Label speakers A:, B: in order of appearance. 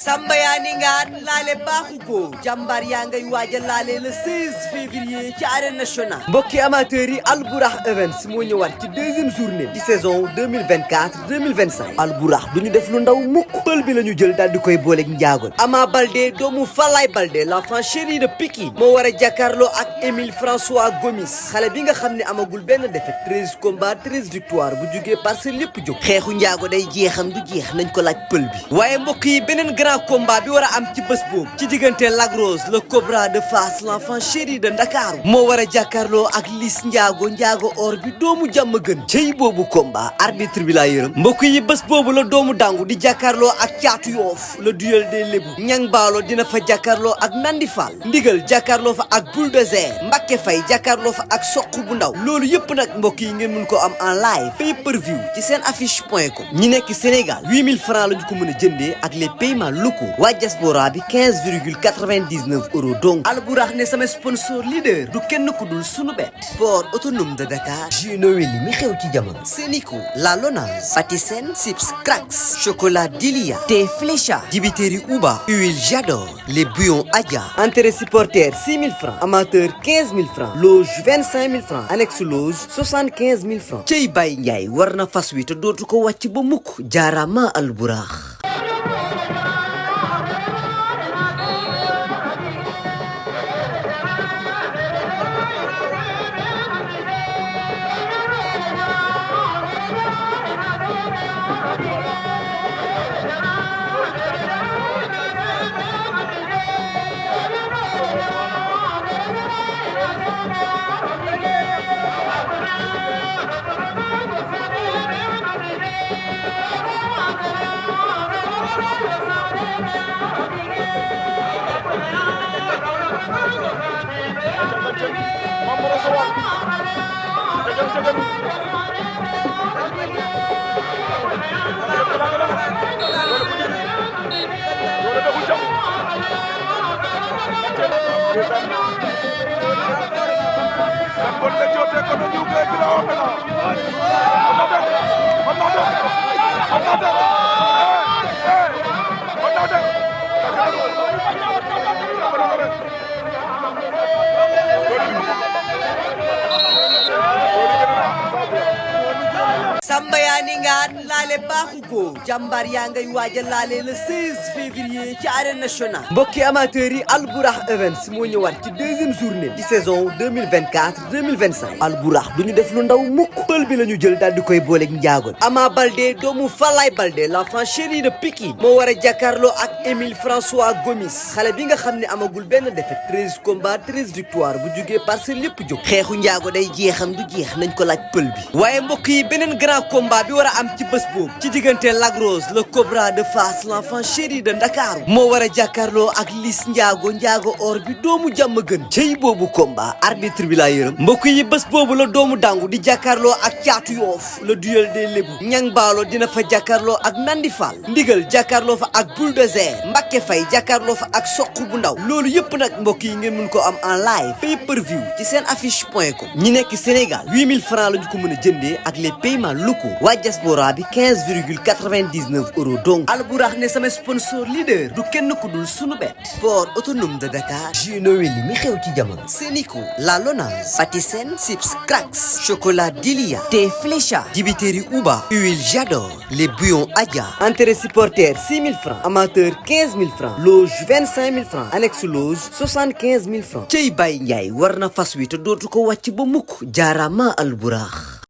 A: Samba yaa ni ngaan laale baaxu ko jàmbaar yaa ngay waaja laale le 16 février ci arène nationale mbokki amateurs yi Albourakh Events moo ñëwaat ci deuxième journée di saison 2024-2025 Albourakh du ñu def lu ndaw mukk pël bi la ñu jël daal di koy booleeg njaagoon Ama Baldé doomu Falaye Baldé l'enfant chéri de Pikine moo war a jàkkaarloo ak Émile François Gomis xale bi nga xam ne amagul benn défaite 13 combats 13 victoires bu jugee Parcelles lépp jóg xeexu njaago day jeexam du jeex nañ ko laaj pël bi waaye mbokk yi beneen grand combat bi war a am ci bés boobu ci diggante Lac Rose le Cobra de Fass l'enfant chéri de Ndakaaru moo war a jàkkaarloo ak Liss njaago or bi doomu jàmm gën cey boobu combat arbitre bi laa yërëm mbokk yi bés boobu la doomu dangu di jàkkaarloo ak caatu yoof le duel des lébu ñang baalo dina fa jàkkaarloo ak Nandi Fall ndigal jàkkaarloo fa ak bulldozer Mbacké Faye jàkkaarloo fa ak soq bu ndaw loolu yëpp nag mbokk yi ngeen mun ko am en live pay per view ci seen affiche.com ñi nekk Sénégal 8000 francs lañu ko mën a jëndee ak les paiements locaux waa diaspora bi 15,99 euros donc Albourakh ne sama sponsor leader du kenn ku dul sunu bet port autonome de Dakar jus Noël mi xew ci jamono Sénico La Lonase Patisen Sips Cracks chocolat Dilia thé Flécha dibiteri Uba huile J'adore les bouillons Adja entrée supporter 6000 francs amateur 15000 francs loge 25000 francs annexe loge 75000 francs cey Baye Ndiaye war na fas wi te dootu ko wàcc ba mukk jaarama Albourakh Samba yaa ni ngaan laale baaxu ko jàmbaar yaa ngay waaja laale le 16 février ci arène nationale mbokki amateurs yi Albourakh Events moo ñëwaat ci deuxième journée di saison 2024-2025 Albourakh du ñu def lu ndaw mukk pël bi la ñu jël daal di koy booleeg njaagoon Ama Baldé doomu Falaye Baldé l'enfant chéri de Pikine moo war a jàkkaarloo ak Émile François Gomis xale bi nga xam ne amagul benn défaite 13 combats 13 victoires bu jugee Parcelles lépp jóg xeexu njaago day jeexam du jeex nañ ko laaj pël bi waaye mbokk yi beneen grand combat bi war a am ci bés boobu ci diggante Lac Rose le Cobra de Fass l'enfant chéri de Ndakaaru moo war a jàkkaarloo ak Liss njaago or bi doomu jàmm gën cey boobu combat arbitre bi laa yërëm mbokk yi bés boobu la doomu dangu di jàkkaarloo ak caatu yoof le duel des lébu ñang baalo dina fa jàkkaarloo ak Nandi Fall ndigal jàkkaarloo fa ak bulldozer Mbacké Faye jàkkaarloo fa ak soq bu ndaw loolu yëpp nag mbokk yi ngeen mun ko am en live pay per view ci seen affiche.com ñi nekk Sénégal 8000 francs lañu ko mën a jëndee ak les paiements locaux waa diaspora bi 15,99 euros donc Albourakh ne sama sponsor leader du kenn ku dul sunu bet port autonome de Dakar jus Noël mi xew ci jamono Sénico La Lonase Patisen Sips Cracks chocolat Dilia thé Flécha dibiteri Uba huile J'adore les bouillons Adja entrée supporter 6000 francs amateur 15000 francs loge 25000 francs annexe loge 75000 francs cey Baye Ndiaye war na fas wi te dootu ko wàcc ba mukk jaarama Albourakh